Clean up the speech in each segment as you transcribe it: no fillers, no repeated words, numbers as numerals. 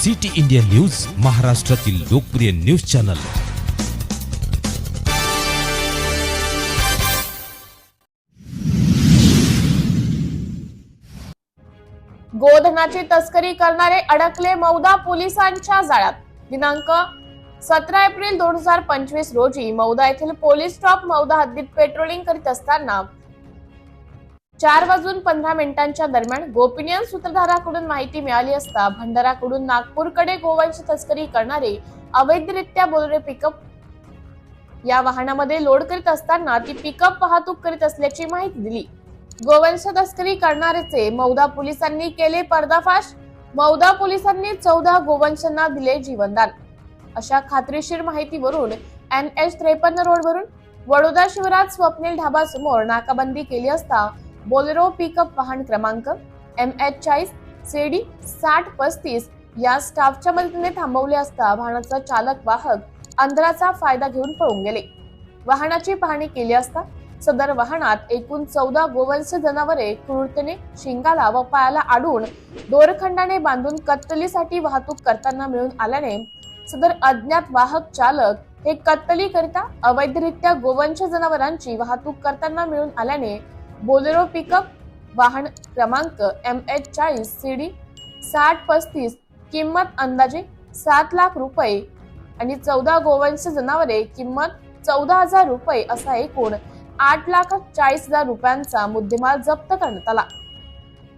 City India news, महाराष्ट्रातील लोकप्रिय news channel. गोधनाची तस्करी करणारे अडकले मौदा पोलिसांच्या जाळ्यात। दिनांक 17 एप्रिल 2025 रोजी मौदा येथील पोलीस स्टॉप मौदा हद्दीत पेट्रोलिंग करीत असताना 4:15 दरम्यान गोपनीय सूत्रधाराकडून माहिती मिळाली असता भंडाराकडून नागपूरकडे गोवंश तस्करी करणारे अवैधरित्या बोलेरो पिकअप या वाहनामध्ये लोड करीत असताना ती पिकअप वाहतूक करीत असल्याची माहिती दिली। गोवंश तस्करी करणाऱ्याचे मौदा पोलिसांनी केले पर्दाफाश। मौदा पोलिसांनी 14 गोवंशांना दिले जीवनदान। अशा खात्रीशीर माहितीवरून NH53 रोडवरून वडोदा शिवारात स्वप्नील ढाबा समोर नाकाबंदी केली असता बोलेरो पिकअप वाहन क्रमांक MH40 CD 6035 या स्टाफच्या मदतीने थांबवले असता वाहनाचा चालक वाहक अंधाराचा फायदा घेऊन पळून गेले। वाहनाची पाहणी केली असता सदर वाहनात एकूण 14 गोवंश जनावरे क्रूरतेने शिंगाला व पायाला आडून दोरखंडाने बांधून कत्तलीसाठी वाहतूक करताना मिळून आल्याने सदर अज्ञात वाहक चालक हे कत्तलीकरिता अवैधरित्या गोवंश जनावरांची वाहतूक करताना मिळून आल्याने बोलेरो पिकअप वाहन क्रमांक MH40 CD 6035 किंमत अंदाजे 7 लाख रुपये आणि 14 गोवंश जनावरे किंमत 14,000 रुपये असा एकूण 8,40,000 रुपयांचा मुद्देमाल जप्त करण्यात आला।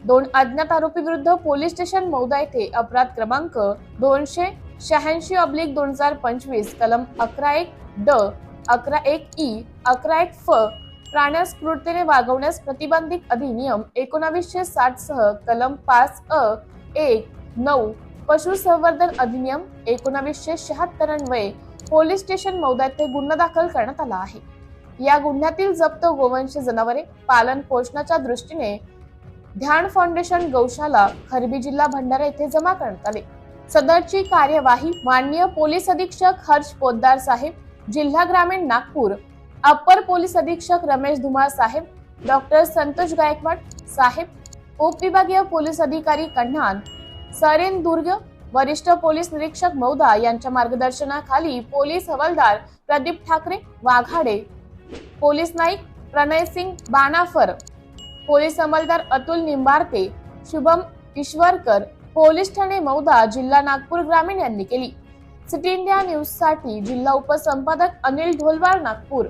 2 अज्ञात आरोपी विरुद्ध पोलीस स्टेशन मौदा येथे अपराध क्रमांक 286/2025 कलम 11(1) ड 11(1) ई 11(1) फ प्राण्यास क्रूरतेने वागवण्यास प्रतिबंधित अधिनियम 1960 सह कलम 5(अ)(1) 9 पशुसंवर्धन अधिनियम 1976 अन्वये पोलीस स्टेशन मौदा येथे गुन्हा दाखल करण्यात आला आहे। या गुन्ह्यातील जप्त गोवंश जनावरे पालन पोषणाच्या दृष्टीने ध्यान फाउंडेशन गौशाला खरबी जिल्हा भंडारा येथे जमा करण्यात आले। सदरची कार्यवाही माननीय पोलीस अधीक्षक हर्ष पोद्दार साहेब, जिल्हा ग्रामीण नागपूर, अप्पर पोलीस अधीक्षक रमेश धुमाळ साहेब, डॉक्टर संतोष गायकवाड साहेब, उपविभागीय पोलीस अधिकारी कन्हान, सरेन दुर्ग, वरिष्ठ पोलीस निरीक्षक मौदा यांच्या मार्गदर्शनाखाली पोलीस हवालदार प्रदीप ठाकरे वाघाडे, पोलीस नाईक प्रणय सिंग बानाफर, पोलीस अंमलदार अतुल निंबारते, शुभम ईश्वरकर, पोलीस ठाणे मौदा, जिल्हा नागपूर ग्रामीण यांनी केली। सिटी इंडिया न्यूज साठी जिल्हा उपसंपादक अनिल ढोलवार, नागपूर।